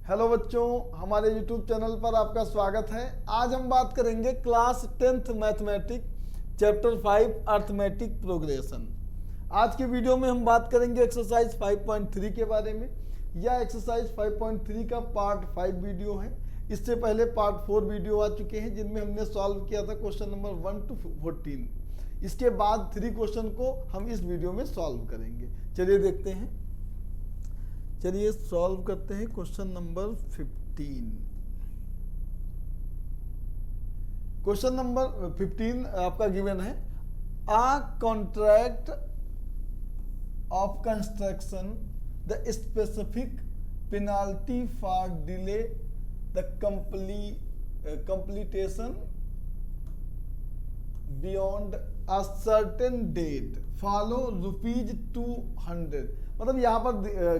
Hello बच्चों, हमारे YouTube channel पर आपका स्वागत है। आज हम बात करेंगे class 10th mathematics chapter 5 arithmetic progression. आज के वीडियो में हम बात करेंगे एक्सरसाइज 5.3 के बारे में। यह एक्सरसाइज 5.3 का पार्ट 5 वीडियो है। इससे पहले पार्ट 4 वीडियो आ चुके हैं जिनमें हमने सॉल्व किया था क्वेश्चन नंबर 1 to 14। इसके बाद 3 क्वेश्चन को हम इस वीडियो में सॉल्व करेंगे। चलिए देखते हैं। चलिए सॉल्व करते हैं क्वेश्चन नंबर 15। क्वेश्चन नंबर 15 आपका गिवन है, a contract of construction the specific penalty for delay the completion beyond a certain date follow ₹200। मतलब यहाँ पर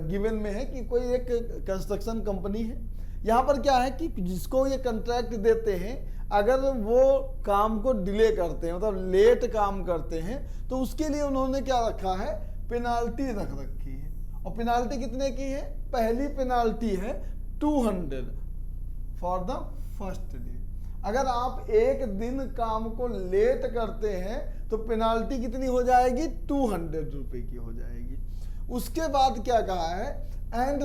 गिवन में है कि कोई एक कंस्ट्रक्शन कंपनी है। यहाँ पर क्या है कि जिसको ये कॉन्ट्रैक्ट देते हैं, अगर वो काम को डिले करते हैं, मतलब लेट काम करते हैं, तो उसके लिए उन्होंने क्या रखा है, पेनाल्टी रख रखी है। और पेनाल्टी कितने की है? पहली पेनाल्टी है 200 फॉर द फर्स्ट डे। अगर आप एक दिन काम को लेट करते हैं तो पेनाल्टी कितनी हो जाएगी? 200 रुपए की हो जाएगी। उसके बाद क्या कहा है, and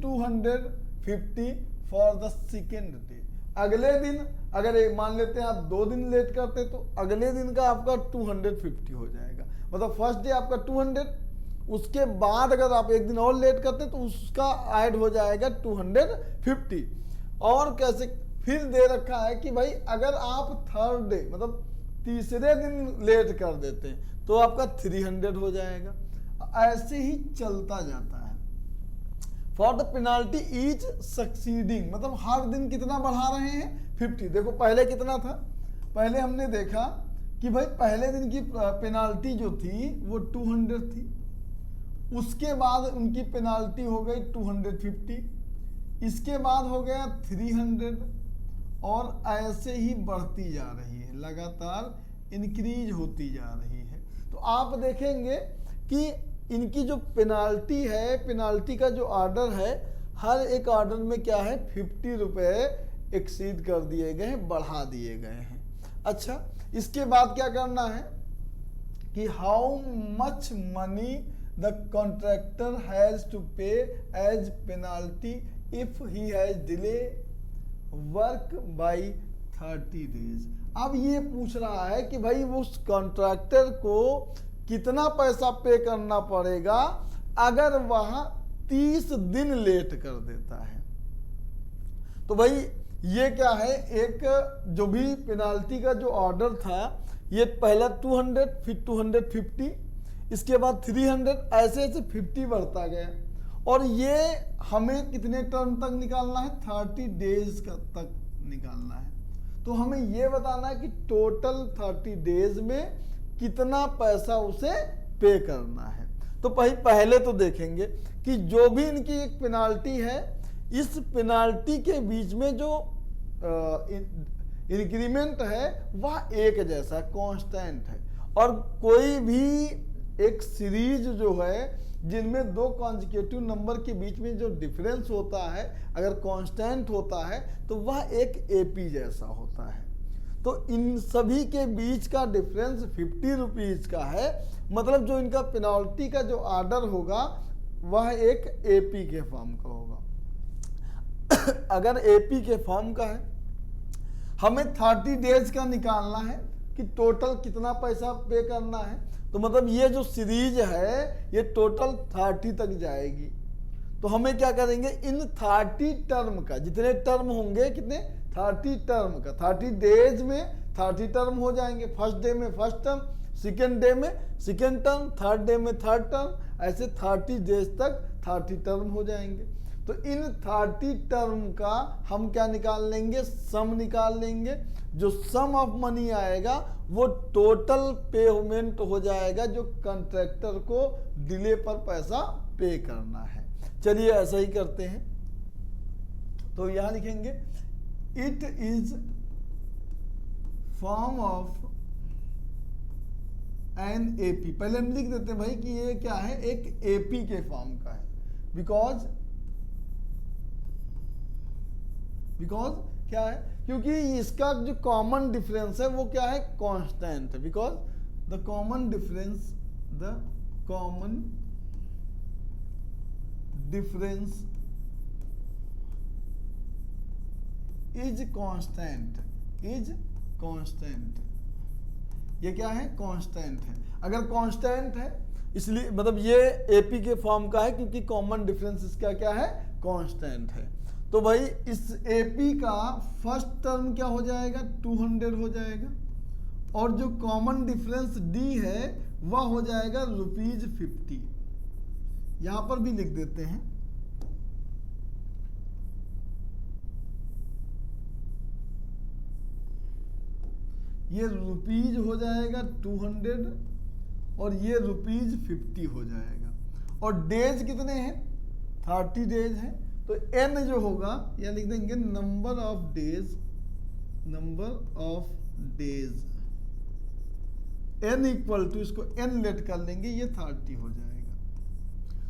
₹250 for the second day. अगले दिन अगर मान लेते हैं आप 2 दिन लेट करते तो अगले दिन का आपका 250 हो जाएगा। मतलब फर्स्ट डे आपका 200, उसके बाद अगर आप एक दिन और लेट करते तो उसका ऐड हो जाएगा 250। और कैसे फिर दे रखा है कि भाई अगर आप थर्ड डे मतलब तीसरे दिन लेट कर देते हैं तो आपका 300 हो जाएगा। ऐसे ही चलता जाता है। For the penalty each succeeding, मतलब हर दिन कितना बढ़ा रहे हैं? 50। देखो पहले कितना था, पहले हमने देखा कि भाई पहले दिन की पेनाल्टी जो थी वो 200 थी। उसके बाद उनकी पेनाल्टी हो गई 250, इसके बाद हो गया 300, और ऐसे ही बढ़ती जा रही है, लगातार इंक्रीज होती जा रही है। तो आप देखेंगे कि इनकी जो पेनाल्टी है, पेनाल्टी का जो ऑर्डर है, हर एक ऑर्डर में क्या है, 50 रुपए एक्सीड कर दिए गए हैं, बढ़ा दिए गए हैं। अच्छा, इसके बाद क्या करना है कि how much money the contractor has to pay as penalty if he has delay work by 30 days. अब ये पूछ रहा है कि भाई उस कॉन्ट्रैक्टर को कितना पैसा पे करना पड़ेगा अगर वह 30 दिन लेट कर देता है। तो भाई ये क्या है, एक जो भी पेनाल्टी का जो ऑर्डर था, ये पहला 200, फिर 250, इसके बाद 300, ऐसे ऐसे 50 बढ़ता गया। और ये हमें कितने टर्म तक निकालना है? 30 डेज का तक निकालना है। तो हमें ये बताना है कि टोटल 30 डेज में कितना पैसा उसे पे करना है। तो पहले तो देखेंगे कि जो भी इनकी एक पेनाल्टी है, इस पेनाल्टी के बीच में जो इंक्रीमेंट है वह एक जैसा कांस्टेंट है। और कोई भी एक सीरीज जो है जिनमें 2 कॉन्जिक्यूटिव नंबर के बीच में जो डिफरेंस होता है, अगर कांस्टेंट होता है तो वह एक एपी जैसा होता है। तो इन सभी के बीच का डिफरेंस 50 रुपीज का है। मतलब जो इनका पेनाल्टी का जो ऑर्डर होगा वह एक एपी के फॉर्म का होगा। अगर एपी के फॉर्म का है, हमें 30 डेज का निकालना है कि टोटल कितना पैसा पे करना है। तो मतलब ये जो सीरीज है ये टोटल 30 तक जाएगी। तो हमें क्या करेंगे, इन 30 टर्म का, जितने टर्म होंगे, कितने 30 टर्म का, 30 डेज में 30 टर्म हो जाएंगे। फर्स्ट डे में फर्स्ट टर्म, सेकेंड डे में सेकेंड टर्म, थर्ड डे में थर्ड टर्म, ऐसे 30 डेज तक 30 टर्म हो जाएंगे। तो इन 30 टर्म का हम क्या निकाल लेंगे, सम निकाल लेंगे। जो सम ऑफ मनी आएगा वो टोटल पेमेंट हो जाएगा जो कॉन्ट्रैक्टर को डिले पर पैसा पे करना है। चलिए ऐसा ही करते हैं। तो यहां लिखेंगे it is form of an AP. पहले हम लिख देते हैं भाई कि ये क्या है, एक एपी के फॉर्म का है, बिकॉज बिकॉज क्या है, क्योंकि इसका जो कॉमन डिफरेंस है वो क्या है, कांस्टेंट है। Because the common difference is constant. ये क्या है, कांस्टेंट है। अगर कांस्टेंट है इसलिए मतलब ये एपी के फॉर्म का है, क्योंकि कॉमन डिफरेंस इसका क्या है, कांस्टेंट है। तो भाई इस एपी का फर्स्ट टर्म क्या हो जाएगा, 200 हो जाएगा, और जो कॉमन डिफरेंस डी है वह हो जाएगा ₹50। यहां पर भी लिख देते हैं, ये रुपीज हो जाएगा 200 और ये ₹50 हो जाएगा। और डेज कितने हैं, 30 डेज हैं। तो n जो होगा या लिख देंगे number of days, n equal to, इसको n लेट कर लेंगे, ये 30 हो जाएगा।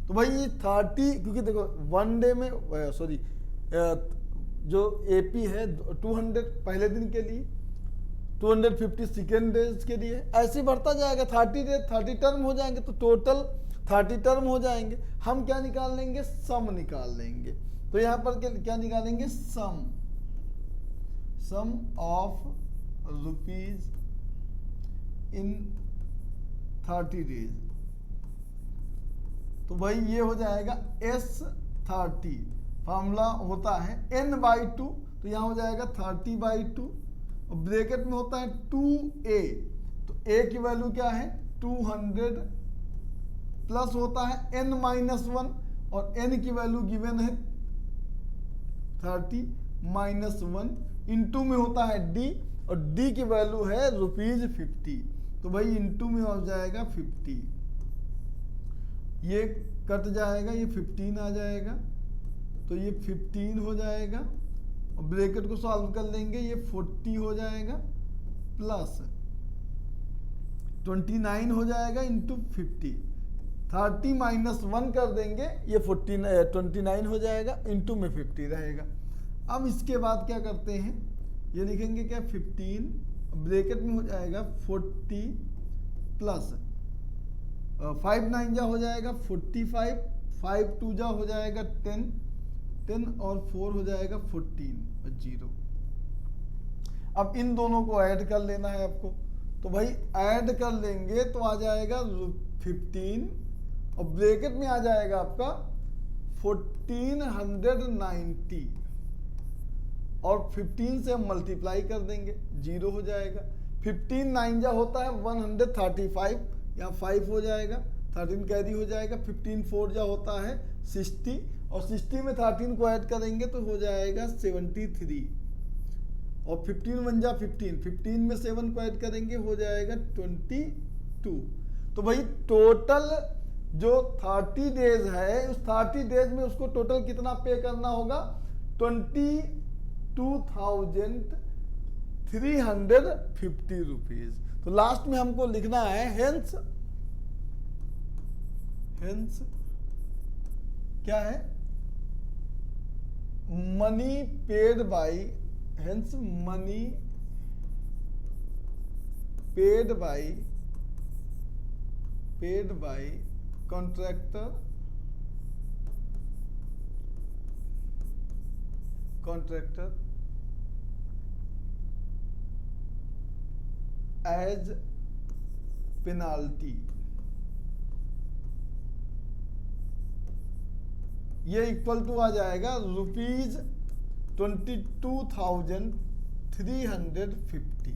तो भाई ये 30, क्योंकि देखो वन डे में सॉरी जो एपी है 200 पहले दिन के लिए, 250 सेकेंड डेज के लिए, ऐसे बढ़ता जाएगा। 30 डेज 30 टर्म हो जाएंगे, तो टोटल 30 टर्म हो जाएंगे। हम क्या निकाल लेंगे, सम निकाल लेंगे। तो यहाँ पर क्या निकालेंगे, सम ऑफ रुपीज इन 30 डेज। तो भाई ये हो जाएगा S30, फॉर्मूला होता है n/2, तो यहाँ हो जाएगा 30/2, और ब्रैकेट में होता है 2a, तो a की वैल्यू क्या है 200, प्लस होता है n-1, और n की वैल्यू गिवन है 30 -1, इंटू में होता है d, और d की वैल्यू है ₹50। तो भाई इंटू में हो जाएगा 50, ये कट जाएगा, ये 15 आ जाएगा, तो ये 15 हो जाएगा, और ब्रैकेट को सॉल्व कर लेंगे, ये 40 हो जाएगा, प्लस 29 हो जाएगा इंटू 50, 30 -1 कर देंगे, ये 29 हो जाएगा, इंटू में 50 रहेगा। अब इसके बाद क्या करते हैं, ये लिखेंगे क्या 15, ब्रैकेट में हो जाएगा 40, प्लस 5 9 जा हो जाएगा 45, 5 2 जा हो जाएगा 10 और 4 हो जाएगा 14 और 0। अब इन दोनों को ऐड कर लेना है आपको, तो भाई ऐड कर लेंगे तो आ जाएगा 15, और ब्रैकेट में आ जाएगा आपका 1490, और 15 से हम मल्टीप्लाई कर देंगे, 0 हो जाएगा। 15 9 जा होता है 135, यहाँ 5 हो जाएगा, 13 कैरी हो जाएगा, 15 4 जा होता है 60, और 60 में 13 को ऐड करेंगे तो हो जाएगा 73, और 15 1 जा 15, 15 में 7 को ऐड करेंगे हो जाएगा 22। तो भाई टोटल जो 30 डेज है, उस 30 डेज में उसको टोटल कितना पे करना होगा, 22,350 रुपीज। तो लास्ट में हमको लिखना है हेंस क्या है, money paid by, hence money paid by contractor as penalty. ये इक्वल टू आ जाएगा ₹22,350।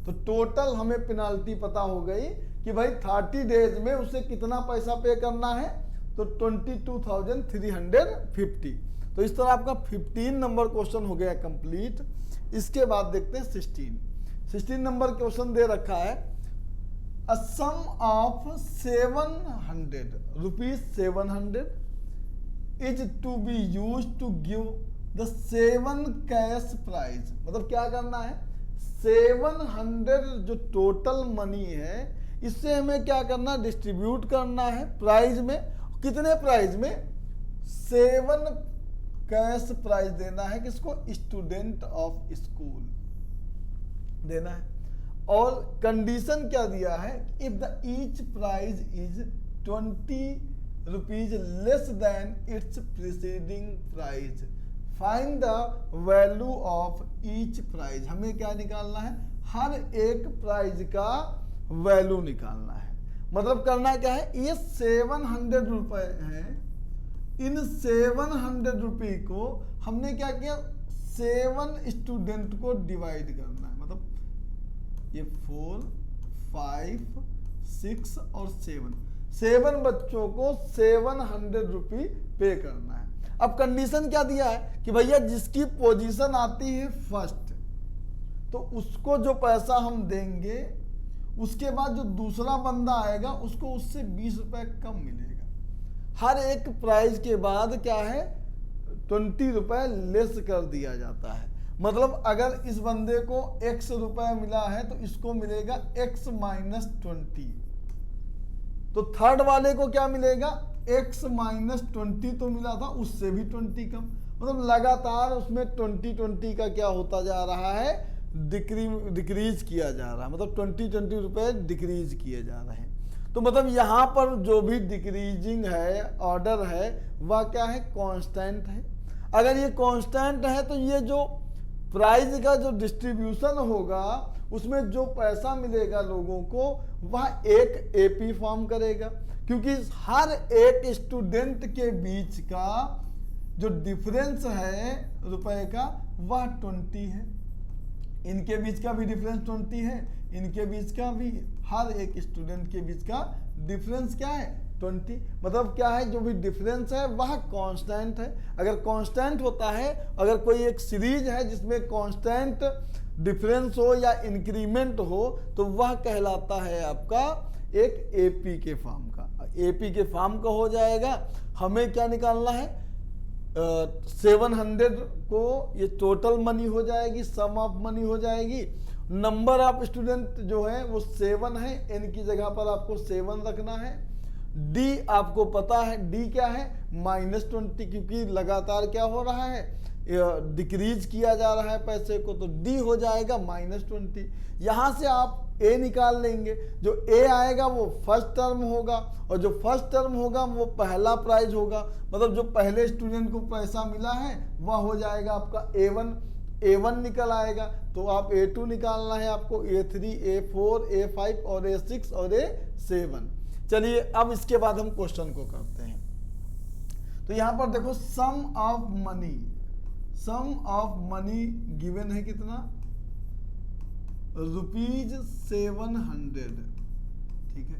तो टोटल हमें पेनाल्टी पता हो गई कि भाई 30 डेज में उसे कितना पैसा पे करना है, तो 22,350। तो इस तरह आपका 15 नंबर क्वेश्चन हो गया कंप्लीट। इसके बाद देखते हैं 16 नंबर क्वेश्चन दे रखा है, a sum of 700 rupees 700 is to be use to give the 7 cash prize. मतलब क्या करना है, 700 जो टोटल मनी है इससे हमें क्या करना, डिस्ट्रीब्यूट करना है प्राइज में। कितने प्राइज में, 7 कैश प्राइज देना है किसको, स्टूडेंट ऑफ स्कूल देना है। और कंडीशन क्या दिया है, if the each price is 20 rupees less than its preceding price find the value of each price. हमें क्या निकालना है, हर एक प्राइज का वैल्यू निकालना है। मतलब करना क्या है, ये 700 रुपए है, इन 700 रुपये को हमने क्या किया, 7 स्टूडेंट को डिवाइड करना है। मतलब ये 4, 5, 6 और 7 बच्चों को 700 रुपये पे करना है। अब कंडीशन क्या दिया है कि भैया जिसकी पोजीशन आती है फर्स्ट, तो उसको जो पैसा हम देंगे, उसके बाद जो दूसरा बंदा आएगा उसको उससे 20 रुपए कम मिलेगा। हर एक प्राइज के बाद क्या है, 20 रुपए लेस कर दिया जाता है। मतलब अगर इस बंदे को x रुपए मिला है तो इसको मिलेगा x माइनस 20, तो थर्ड वाले को क्या मिलेगा, x माइनस 20 तो मिला था, उससे भी 20 कम। मतलब लगातार उसमें 20 का क्या होता जा रहा है, डिक्रीज किया जा रहा है। मतलब 20 रुपए डिक्रीज किए जा रहे हैं। तो मतलब यहाँ पर जो भी डिक्रीजिंग है ऑर्डर है वह क्या है, कांस्टेंट है। अगर ये कांस्टेंट है तो ये जो प्राइस का जो डिस्ट्रीब्यूशन होगा उसमें जो पैसा मिलेगा लोगों को वह एक एपी फॉर्म करेगा, क्योंकि हर एक स्टूडेंट के बीच का जो डिफरेंस है रुपए का वह 20 है। इनके बीच का भी डिफरेंस 20 है, इनके बीच का भी, हर एक स्टूडेंट के बीच का डिफरेंस क्या है, 20। मतलब क्या है, जो भी डिफरेंस है वह कांस्टेंट है। अगर कांस्टेंट होता है, अगर कोई एक सीरीज है जिसमें कांस्टेंट डिफरेंस हो या इंक्रीमेंट हो, तो वह कहलाता है आपका एक एपी के फॉर्म का। एपी के फॉर्म का हो जाएगा। हमें क्या निकालना है, 700 को ये टोटल मनी हो जाएगी, सम ऑफ मनी हो जाएगी। नंबर ऑफ स्टूडेंट जो है वो 7 है, n की जगह पर आपको 7 रखना है। डी आपको पता है, डी क्या है, -20, क्योंकि लगातार क्या हो रहा है, डिक्रीज किया जा रहा है पैसे को, तो डी हो जाएगा -20। यहाँ से आप ए निकाल लेंगे, जो ए आएगा वो फर्स्ट टर्म होगा, और जो फर्स्ट टर्म होगा वो पहला प्राइज होगा। मतलब जो पहले स्टूडेंट को पैसा मिला है वह हो जाएगा आपका A1 निकल आएगा। तो आप A2 निकालना है आपको, A3, A4, A5 और A6 और A7। चलिए अब इसके बाद हम क्वेश्चन को करते हैं। तो यहाँ पर देखो सम ऑफ मनी गिवन है कितना, ₹700। ठीक है।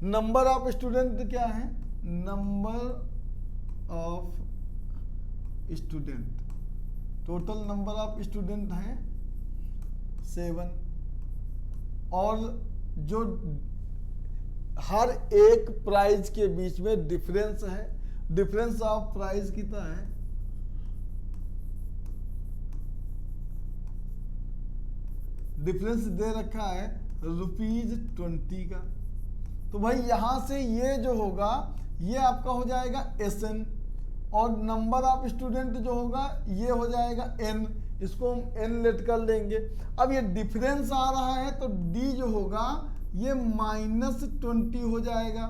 नंबर ऑफ स्टूडेंट क्या है, number of student, total number of student है 7, और जो हर एक प्राइज के बीच में डिफरेंस है, डिफरेंस ऑफ प्राइस कितना है, डिफरेंस दे रखा है ₹20 का। तो भाई यहां से ये जो होगा ये आपका हो जाएगा SN, और नंबर ऑफ स्टूडेंट जो होगा ये हो जाएगा N, इसको हम N लेट कर लेंगे। अब ये डिफरेंस आ रहा है तो D जो होगा ये -20 हो जाएगा,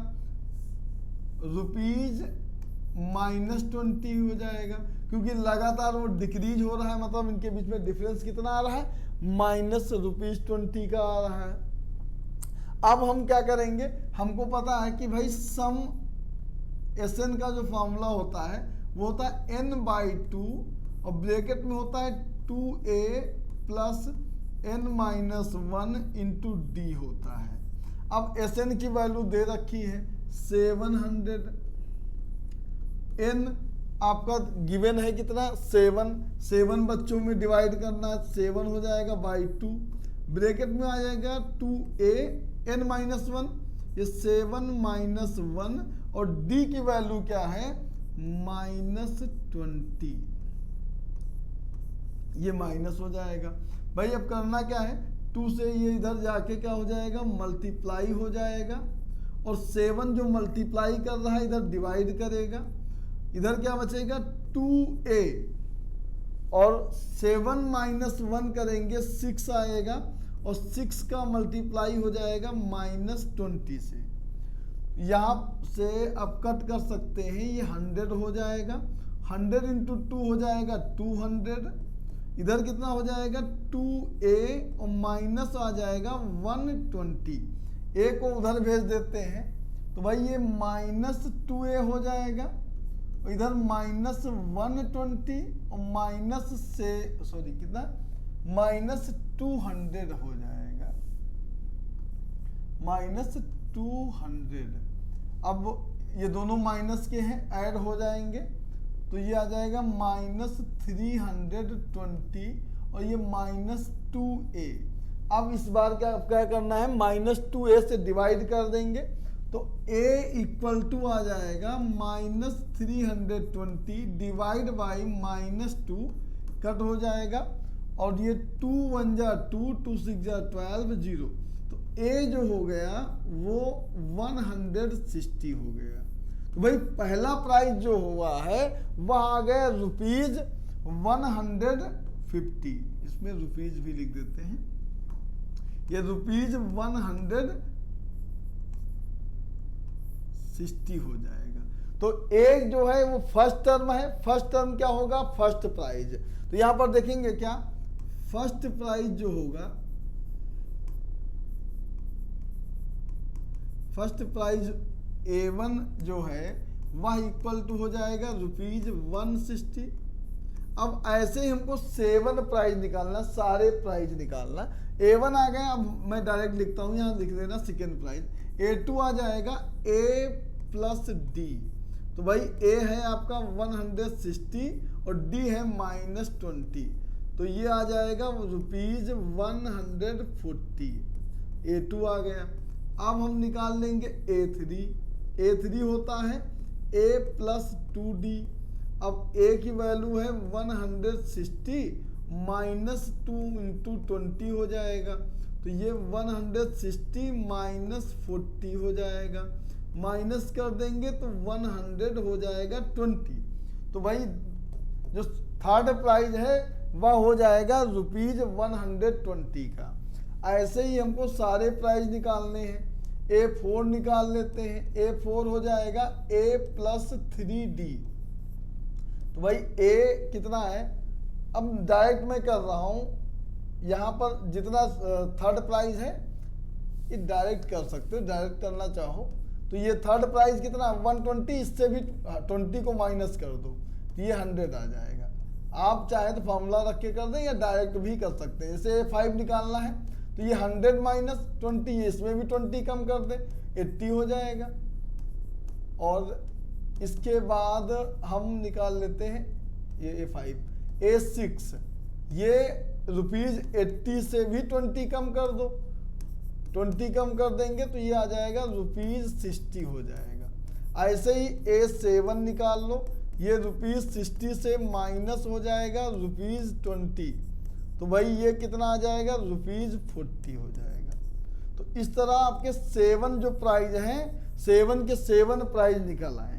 ₹-20 हो जाएगा, क्योंकि लगातार वो डिक्रीज हो रहा है। मतलब इनके बीच में डिफरेंस कितना आ रहा है, -20 का आ रहा है। अब हम क्या करेंगे, हमको पता है कि भाई सम SN का जो फॉर्मूला होता है वो होता है n/2, और ब्रैकेट में होता है 2a + n-1 × d होता है। अब SN की वैल्यू दे रखी है 700, n आपका गिवन है कितना, 7 बच्चों में डिवाइड करना है, 7 हो जाएगा /2, ब्रैकेट में आ जाएगा 2a n-1, ये 7 - 1, और d की वैल्यू क्या है, -20, ये माइनस हो जाएगा। भाई अब करना क्या है, 2 से ये इधर जाके क्या हो जाएगा, मल्टीप्लाई हो जाएगा, और 7 जो मल्टीप्लाई कर रहा है इधर डिवाइड करेगा, इधर क्या बचेगा 2a और 7 माइनस 1 करेंगे 6 आएगा और 6 का मल्टीप्लाई हो जाएगा -20 से। यहाँ से आप कट कर सकते हैं, ये 100 हो जाएगा, 100 इंटू 2 हो जाएगा 200, इधर कितना हो जाएगा 2a और माइनस आ जाएगा 120, a को उधर भेज देते हैं तो भाई ये -2a हो जाएगा, इधर -120 और माइनस से सॉरी कितना -200 हो जाएगा, -200। अब ये दोनों माइनस के हैं, ऐड हो जाएंगे तो ये आ जाएगा -320 और ये -2a। अब इस बार क्या करना है, -2a से डिवाइड कर देंगे तो a इक्वल टू आ जाएगा -320 डिवाइड बाई -2, कट हो जाएगा और ये 2 1 जा 2, 2 6 जा 12, 0। तो a जो हो गया वो 160 हो गया। तो भाई पहला प्राइस जो हुआ है वह आ गया ₹150। इसमें रुपीज भी लिख देते हैं, ये ₹160 हो जाएगा। तो एक जो है वो फर्स्ट टर्म है, फर्स्ट टर्म क्या होगा, फर्स्ट प्राइज। तो यहां पर देखेंगे क्या, फर्स्ट प्राइज जो होगा, फर्स्ट प्राइज A1 जो है वह इक्वल टू हो जाएगा ₹160। अब ऐसे ही हमको 7 प्राइज निकालना, सारे प्राइज निकालना। A1 आ गया, अब मैं डायरेक्ट लिखता हूं, यहां लिख देना सेकेंड प्राइज। A2 आ जाएगा A प्लस D, तो भाई A है आपका 160 और D है -20, तो ये आ जाएगा ₹140। A2 आ गया। अब हम निकाल लेंगे A3 होता है A प्लस 2D। अब A की वैल्यू है 160 -2 इंटू 20 हो जाएगा, तो ये 160 -40 हो जाएगा, माइनस कर देंगे तो 100 हो जाएगा 20। तो भाई जो थर्ड प्राइज है वह हो जाएगा ₹120 का। ऐसे ही हमको सारे प्राइज निकालने हैं। A4 निकाल लेते हैं, A4 हो जाएगा A प्लस 3D। तो भाई A कितना है, अब डायरेक्ट मैं कर रहा हूं, यहां पर जितना थर्ड प्राइज है ये डायरेक्ट कर सकते हो, डायरेक्ट करना चाहो तो ये थर्ड प्राइज कितना 120, इससे भी 20 को माइनस कर दो तो ये 100 आ जाएगा। आप चाहे तो फॉर्मूला रख के कर दें या डायरेक्ट भी कर सकते हैं। जैसे 5 निकालना है तो ये 100 माइनस 20, इसमें भी 20 कम कर दे 80 हो जाएगा। और इसके बाद हम निकाल लेते हैं ये A5 A6, ये ₹80 से भी 20 कम कर दो, 20 कम कर देंगे तो ये आ जाएगा ₹60 हो जाएगा। ऐसे ही A7 निकाल लो, ये ₹60 से माइनस हो जाएगा ₹20, तो भाई ये कितना आ जाएगा ₹40 हो जाएगा। तो इस तरह आपके 7 जो प्राइज हैं 7 के 7 प्राइज निकल आए हैं।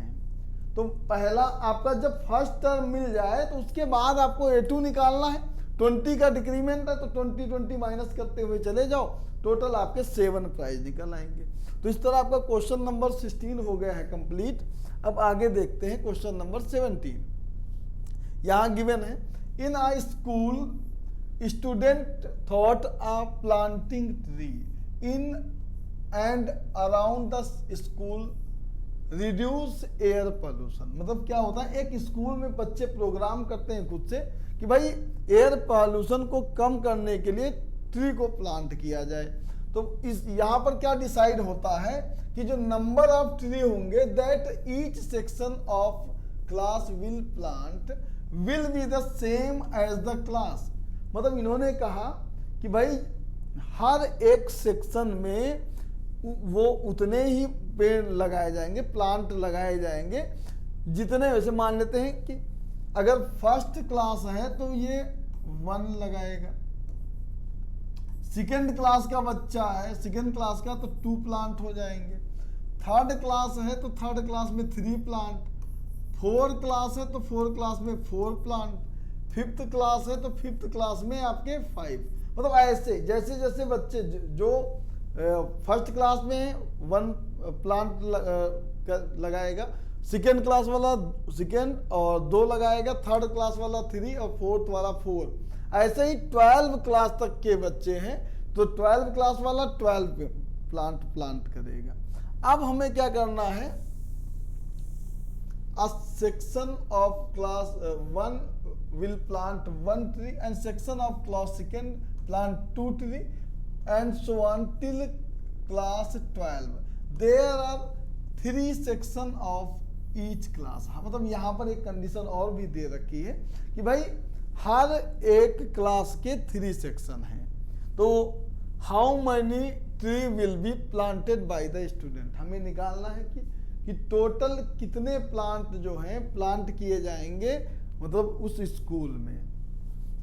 तो पहला आपका जब फर्स्ट टर्म मिल जाए तो उसके बाद आपको A2 निकालना है, 20 का डिक्रीमेंट है तो 20 माइनस करते हुए चले जाओ, टोटल आपके 7 प्राइज निकल आएंगे। तो इस तरह आपका क्वेश्चन नंबर 16 हो गया है कंप्लीट। अब आगे देखते हैं क्वेश्चन नंबर 17। यहाँ गिवन है, in a school student thought a planting tree in and around the school reduce air pollution. मतलब क्या होता है, एक स्कूल में बच्चे प्रोग्राम करते हैं खुद से कि भाई एयर पोल्यूशन को कम करने के लिए ट्री को प्लांट किया जाए। तो इस यहाँ पर क्या डिसाइड होता है कि जो नंबर ऑफ ट्री होंगे that each section of class will plant will be the same as the class. मतलब इन्होंने कहा कि भाई हर एक सेक्शन में वो उतने ही पेड़ लगाए जाएंगे, प्लांट लगाए जाएंगे जितने, वैसे मान लेते हैं कि अगर फर्स्ट क्लास है तो ये 1 लगाएगा, सेकेंड क्लास का बच्चा है सेकेंड क्लास का तो 2 प्लांट हो जाएंगे, थर्ड क्लास है तो थर्ड क्लास में 3 प्लांट, 4 क्लास है तो 4 क्लास में 4 प्लांट, 5th क्लास है तो 5th क्लास में आपके 5। मतलब ऐसे जैसे जैसे बच्चे जो फर्स्ट क्लास में 1 प्लांट लगाएगा, सेकेंड क्लास वाला सेकेंड और 2 लगाएगा, थर्ड क्लास वाला 3 और फोर्थ वाला 4। ऐसे ही 12 क्लास तक के बच्चे हैं तो 12 क्लास वाला 12 प्लांट करेगा। अब हमें क्या करना है, a section of class 1 will plant 1 tree and section of class 2 plant 2 tree and so on till class 12. There are 3 section of each class। हाँ, मतलब यहाँ पर एक कंडीशन और भी दे रखी है कि भाई हर एक क्लास के 3 सेक्शन हैं, तो how many tree will be planted by the student, हमें निकालना है कि टोटल कितने प्लांट जो हैं प्लांट किए जाएंगे मतलब उस स्कूल में।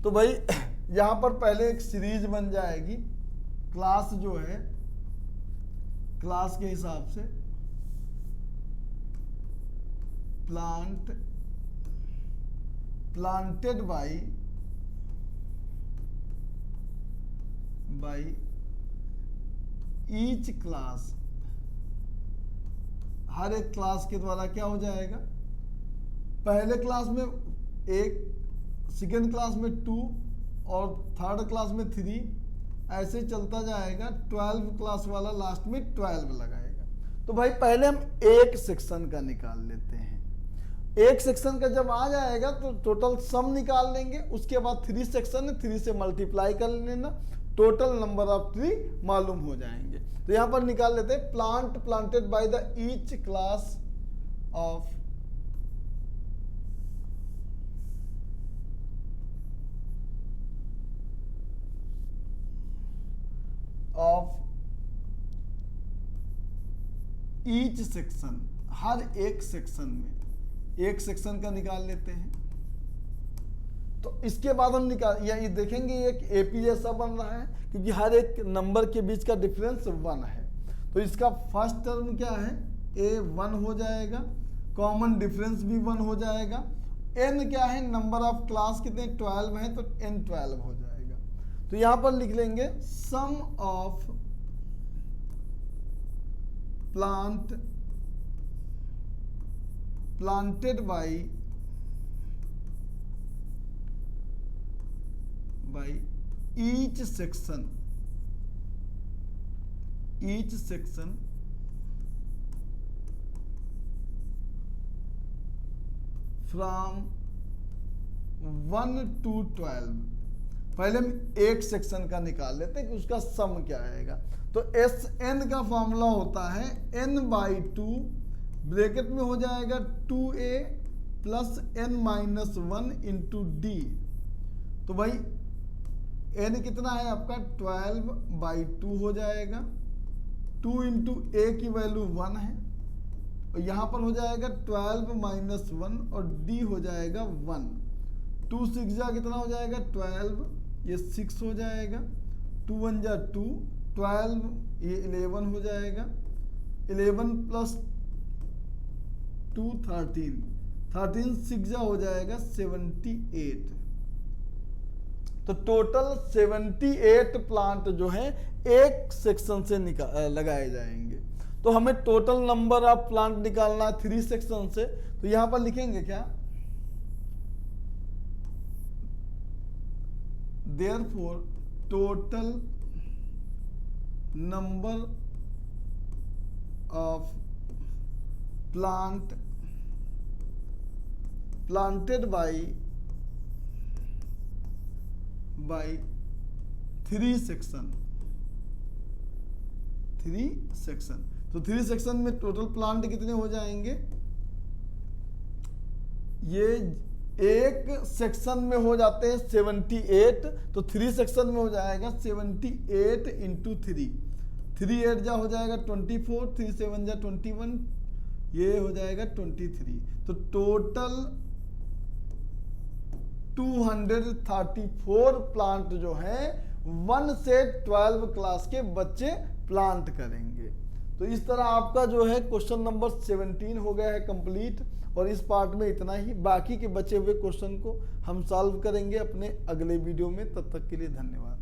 तो भाई यहाँ पर पहले एक सीरीज बन जाएगी, क्लास जो है क्लास के हिसाब से प्लांटेड बाय ईच क्लास, हर एक क्लास के द्वारा क्या हो जाएगा, पहले क्लास में 1, सेकेंड क्लास में 2 और थर्ड क्लास में 3, ऐसे चलता जाएगा। 12 क्लास वाला लास्ट में 12 लगाएगा। तो भाई पहले हम एक सेक्शन का निकाल लेते हैं। एक सेक्शन का जब आ जाएगा तो टोटल सम निकाल लेंगे, उसके बाद 3 सेक्शन है, 3 से मल्टीप्लाई कर लेना, टोटल नंबर ऑफ ट्री मालूम हो जाएंगे। तो यहां पर निकाल लेते हैं plant planted by the each class of each section, हर एक सेक्शन में एक सेक्शन का निकाल लेते हैं। तो इसके बाद हम ये देखेंगे एक एपी जैसा बन रहा है क्योंकि हर एक नंबर के बीच का डिफरेंस 1 है। तो इसका फर्स्ट टर्म क्या है, A1 हो जाएगा, कॉमन डिफरेंस भी 1 हो जाएगा। n क्या है, नंबर ऑफ क्लास कितने 12 है तो n 12 हो जाएगा। तो यहां पर लिख लेंगे सम of planted by each section from 1 to 12। पहले हम एक सेक्शन का निकाल लेते हैं कि उसका सम क्या आएगा। तो एस एन का फॉर्मूला होता है n/2 ब्रैकेट में हो जाएगा 2a plus n-1 into D. तो भाई n कितना है आपका 12/2 हो जाएगा, 2 इंटू a की वैल्यू 1 है और यहाँ पर हो जाएगा 12-1 और d हो जाएगा 1। 2 6 जा कितना हो जाएगा 12, ये 6 हो जाएगा, 2 1 जा 2, 12 ये 11 हो जाएगा, 11 प्लस 2 13, 13 6 जा हो जाएगा 78। तो टोटल 78 प्लांट जो है एक सेक्शन से लगाए जाएंगे। तो हमें टोटल नंबर ऑफ प्लांट निकालना है 3 सेक्शन से। तो यहां पर लिखेंगे क्या, therefore total number of planted by 3 section. तो 3 सेक्शन में टोटल प्लांट कितने हो जाएंगे, ये एक सेक्शन में हो जाते हैं 78, तो 3 सेक्शन में हो जाएगा 78 इंटू 3, 3 8 जा हो जाएगा 24, 3 7 जा 21, ये हो जाएगा 23। तो टोटल 234 प्लांट जो है 1 से 12 क्लास के बच्चे प्लांट करेंगे। तो इस तरह आपका जो है क्वेश्चन नंबर 17 हो गया है कंप्लीट। और इस पार्ट में इतना ही, बाकी के बचे हुए क्वेश्चन को हम सॉल्व करेंगे अपने अगले वीडियो में। तब तक के लिए धन्यवाद।